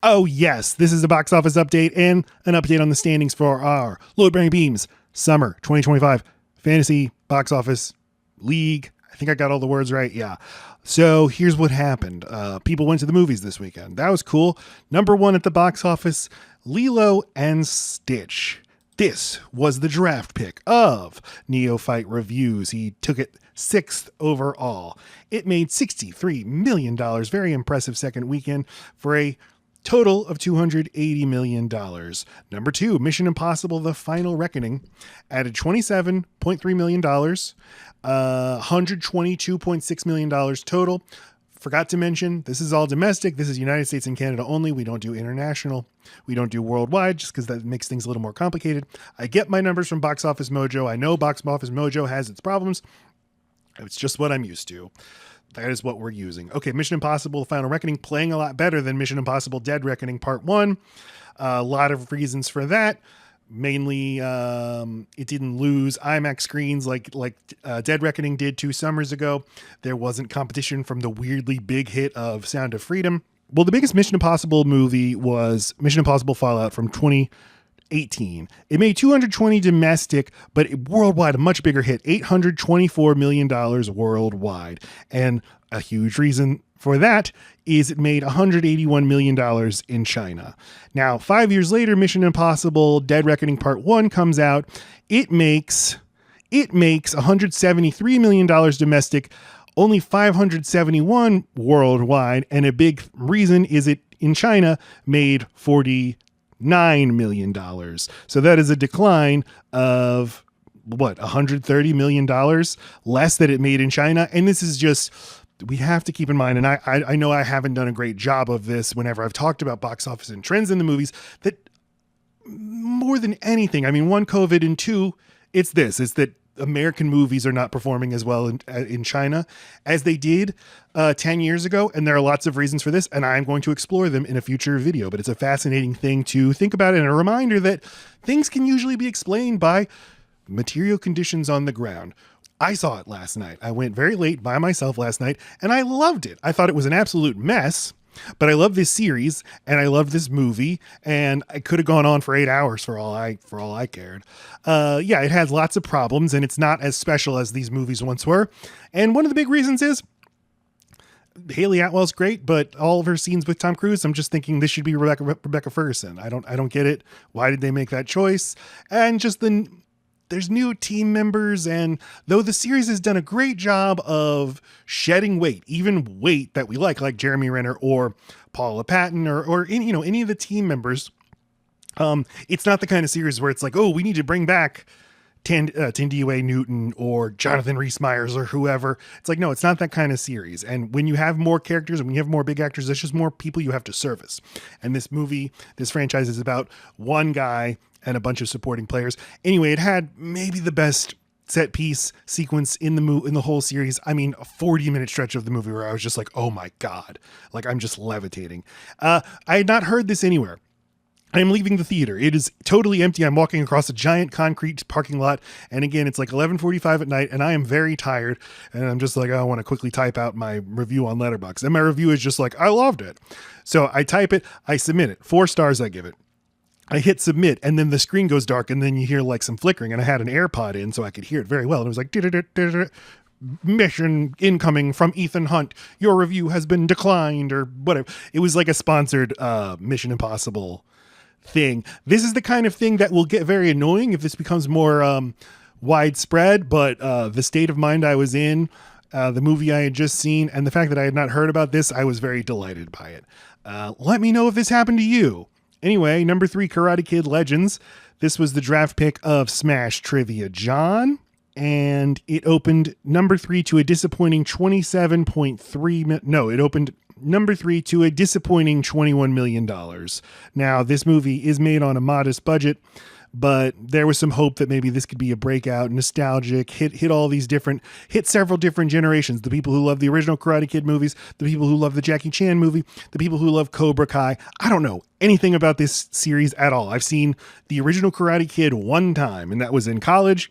Oh, yes, this is a box office update and an update on the standings for our Load Bearing Beams Summer 2025 Fantasy Box Office League. I think I got all the words right. Yeah. So here's what happened. People went to the movies this weekend. That was cool. Number one at the box office, Lilo and Stitch. This was the draft pick of Neophyte Reviews. He took it sixth overall. It made $63 million. Very impressive second weekend for a total of $280 million. Number two, Mission Impossible The Final Reckoning added $27.3 million, $122.6 million total. Forgot to mention, this is all domestic. This is United States and Canada only. We don't do international. We don't do worldwide just because that makes things a little more complicated. I get my numbers from Box Office Mojo. I know Box Office Mojo has its problems. It's just what I'm used to. That is what we're using. Okay, Mission Impossible Final Reckoning playing a lot better than Mission Impossible Dead Reckoning Part 1. A lot of reasons for that. Mainly, it didn't lose IMAX screens like Dead Reckoning did 2 summers ago. There wasn't competition from the weirdly big hit of Sound of Freedom. Well, the biggest Mission Impossible movie was Mission Impossible Fallout from 2018. It made 220 domestic, but worldwide a much bigger hit, $824 million worldwide. And a huge reason for that is it made $181 million in China. Now, 5 years later, Mission Impossible Dead Reckoning Part 1 comes out. It makes $173 million domestic, only 571 worldwide, and a big reason is it in China made $49 million. So that is a decline of $130 million less that it made in China. And this is just, we have to keep in mind, and I know I haven't done a great job of this whenever I've talked about box office and trends in the movies, that more than anything, I mean, one, COVID, and two, it's that American movies are not performing as well in China as they did 10 years ago. And there are lots of reasons for this, and I'm going to explore them in a future video, but it's a fascinating thing to think about and a reminder that things can usually be explained by material conditions on the ground. I saw it last night. I went very late by myself last night and I loved it. I thought it was an absolute mess, but I love this series and I love this movie, and I could have gone on for 8 hours for all I cared. Yeah, it has lots of problems and it's not as special as these movies once were. And one of the big reasons is Haley Atwell's great, but all of her scenes with Tom Cruise, I'm just thinking this should be Rebecca Ferguson. I don't get it. Why did they make that choice? And just there's new team members, and though the series has done a great job of shedding weight, even weight that we like Jeremy Renner or Paula Patton or any of the team members, it's not the kind of series where it's like, oh, we need to bring back Tindue Newton or Jonathan Rhys-Meyers or whoever. It's like, no, it's not that kind of series. And when you have more characters and when you have more big actors, there's just more people you have to service. And this franchise is about one guy and a bunch of supporting players. Anyway, it had maybe the best set piece sequence in the whole series. I mean, a 40-minute stretch of the movie where I was just like, oh my God, like I'm just levitating. I had not heard this anywhere. I am leaving the theater. It is totally empty. I'm walking across a giant concrete parking lot. And again, it's like 11:45 at night and I am very tired. And I'm just like, I want to quickly type out my review on Letterboxd. And my review is just like, I loved it. So I type it, I submit it. 4 stars I give it. I hit submit, and then the screen goes dark, and then you hear like some flickering, and I had an AirPod in so I could hear it very well. And it was like, mission incoming from Ethan Hunt. Your review has been declined, or whatever. It was like a sponsored Mission Impossible thing. This is the kind of thing that will get very annoying if this becomes more widespread, but the state of mind I was in, the movie I had just seen, and the fact that I had not heard about this, I was very delighted by it. Let me know if this happened to you. Anyway, number 3, Karate Kid Legends. This was the draft pick of Smash Trivia John, and it opened number 3 to a disappointing 27.3. No, it opened number 3 to a disappointing $21 million. Now, this movie is made on a modest budget, but there was some hope that maybe this could be a breakout, nostalgic, hit several different generations. The people who love the original Karate Kid movies, the people who love the Jackie Chan movie, the people who love Cobra Kai. I don't know anything about this series at all. I've seen the original Karate Kid one time, and that was in college.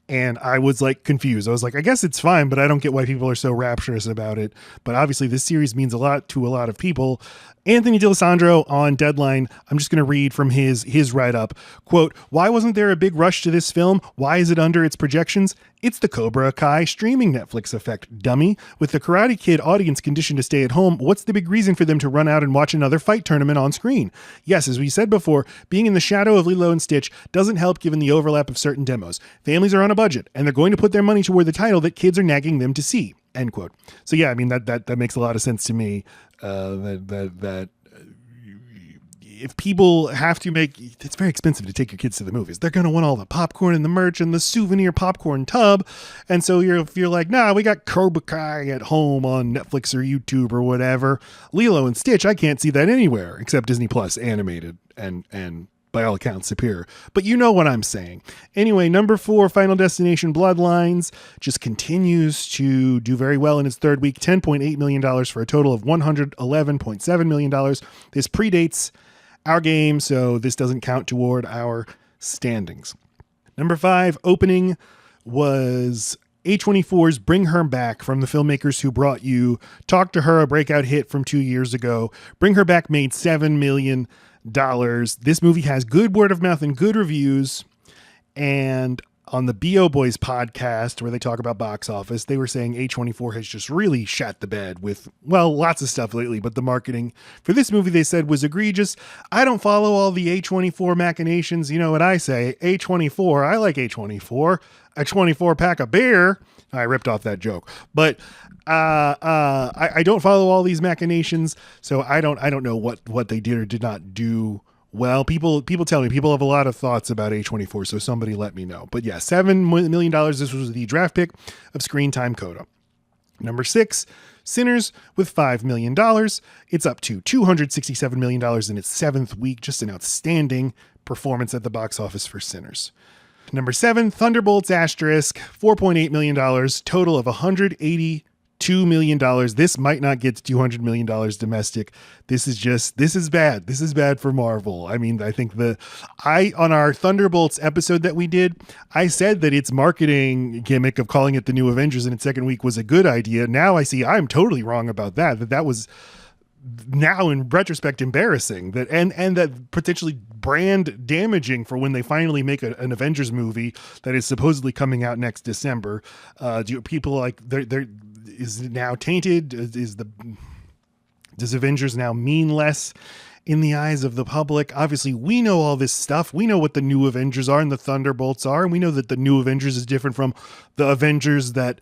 And I was like confused. I was like, I guess it's fine, but I don't get why people are so rapturous about it. But obviously this series means a lot to a lot of people. Anthony D'Alessandro on Deadline, I'm just going to read from his write-up. Quote, why wasn't there a big rush to this film? Why is it under its projections? It's the Cobra Kai streaming Netflix effect, dummy. With the Karate Kid audience conditioned to stay at home, what's the big reason for them to run out and watch another fight tournament on screen? Yes, as we said before, being in the shadow of Lilo and Stitch doesn't help given the overlap of certain demos. Families are on a budget, and they're going to put their money toward the title that kids are nagging them to see. End quote. So yeah, I mean, that makes a lot of sense to me. That if people have to make, it's very expensive to take your kids to the movies. They're going to want all the popcorn and the merch and the souvenir popcorn tub. And so if you're like, nah, we got Cobra Kai at home on Netflix or YouTube or whatever. Lilo and Stitch, I can't see that anywhere except Disney Plus animated and by all accounts superior. But you know what I'm saying. Anyway, number 4, Final Destination Bloodlines just continues to do very well in its third week, $10.8 million for a total of $111.7 million. This predates our game, so this doesn't count toward our standings. Number 5, opening was A24's Bring Her Back from the filmmakers who brought you Talk to Her, a breakout hit from 2 years ago. Bring Her Back made $7 million. This movie has good word of mouth and good reviews. And on the BO Boys podcast, where they talk about box office, they were saying A24 has just really shat the bed with, well, lots of stuff lately, but the marketing for this movie, they said, was egregious. I don't follow all the A24 machinations. You know what I say? A24, I like A24. A 24 pack of beer. I ripped off that joke, but I don't follow all these machinations, so I don't know what they did or did not do well. People tell me, people have a lot of thoughts about A24, so somebody let me know. But yeah, $7 million. This was the draft pick of Screen Time Coda. Number 6, Sinners with $5 million. It's up to $267 million in its 7th week. Just an outstanding performance at the box office for Sinners. Number 7, Thunderbolts asterisk, $4.8 million, total of $182 million. This might not get to $200 million domestic. This is bad. This is bad for Marvel. I mean, I think on our Thunderbolts episode that we did, I said that its marketing gimmick of calling it the New Avengers in its 2nd week was a good idea. Now I see I'm totally wrong about that was now in retrospect embarrassing, that and that potentially brand damaging for when they finally make an Avengers movie that is supposedly coming out next December. Do people like there is it now tainted? Does Avengers now mean less in the eyes of the public? Obviously, we know all this stuff. We know what the New Avengers are and the Thunderbolts are, and we know that the New Avengers is different from the Avengers that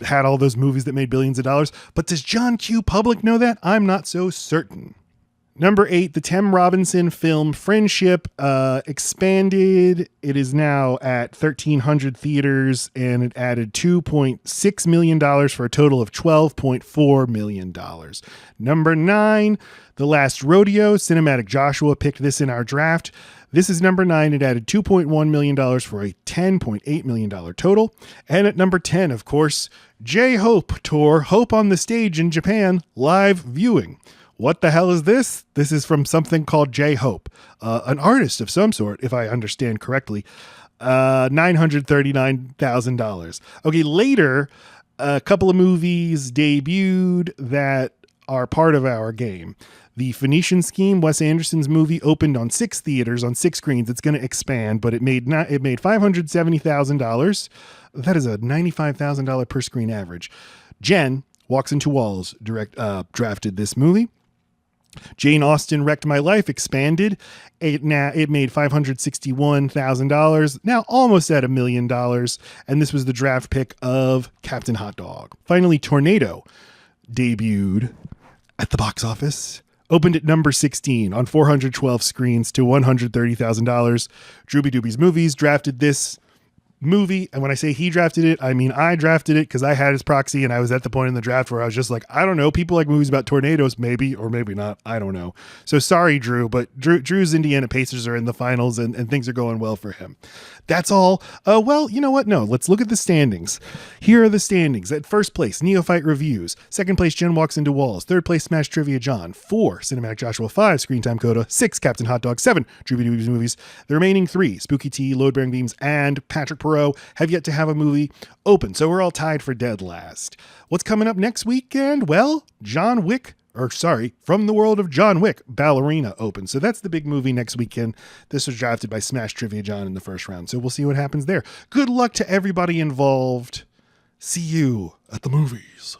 had all those movies that made billions of dollars. But does John Q. Public know that? I'm not so certain. Number 8, the Tim Robinson film Friendship expanded. It is now at 1,300 theaters, and it added $2.6 million for a total of $12.4 million. Number 9, The Last Rodeo. Cinematic Joshua picked this in our draft. This is number 9. It added $2.1 million for a $10.8 million total. And at number 10, of course, J-Hope Tour, Hope on the Stage in Japan, live viewing. What the hell is this? This is from something called J-Hope, an artist of some sort, if I understand correctly. $939,000. Okay, later, a couple of movies debuted that are part of our game. The Phoenician Scheme, Wes Anderson's movie, opened on 6 theaters, on 6 screens. It's going to expand, but it made $570,000. That is a $95,000 per screen average. Jen, Walks Into Walls, drafted this movie. Jane Austen, Wrecked My Life, expanded. It made $561,000, now almost at $1 million. And this was the draft pick of Captain Hot Dog. Finally, Tornado debuted at the box office. Opened at number 16 on 412 screens to $130,000. Drooby Dooby's Movies drafted this movie, and when I say he drafted it, I mean I drafted it because I had his proxy, and I was at the point in the draft where I was just like, I don't know, people like movies about tornadoes, maybe or maybe not, I don't know. So sorry, Drew, but Drew's Indiana Pacers are in the finals, and things are going well for him. That's all. Well, you know what? No, let's look at the standings. Here are the standings. At first place, Neophyte Reviews. Second place, Jen Walks Into Walls. Third place, Smash Trivia John. 4, Cinematic Joshua. 5, Screen Time Coda. 6, Captain Hot Dog. 7, Drooby Dooby's Movies. The remaining 3, Spooky Tea, Load Bearing Beams, and Patrick Perot, have yet to have a movie open. So we're all tied for dead last. What's coming up next weekend? Well, John Wick From the World of John Wick, Ballerina opens. So that's the big movie next weekend. This was drafted by Smash Trivia John in the first round. So we'll see what happens there. Good luck to everybody involved. See you at the movies.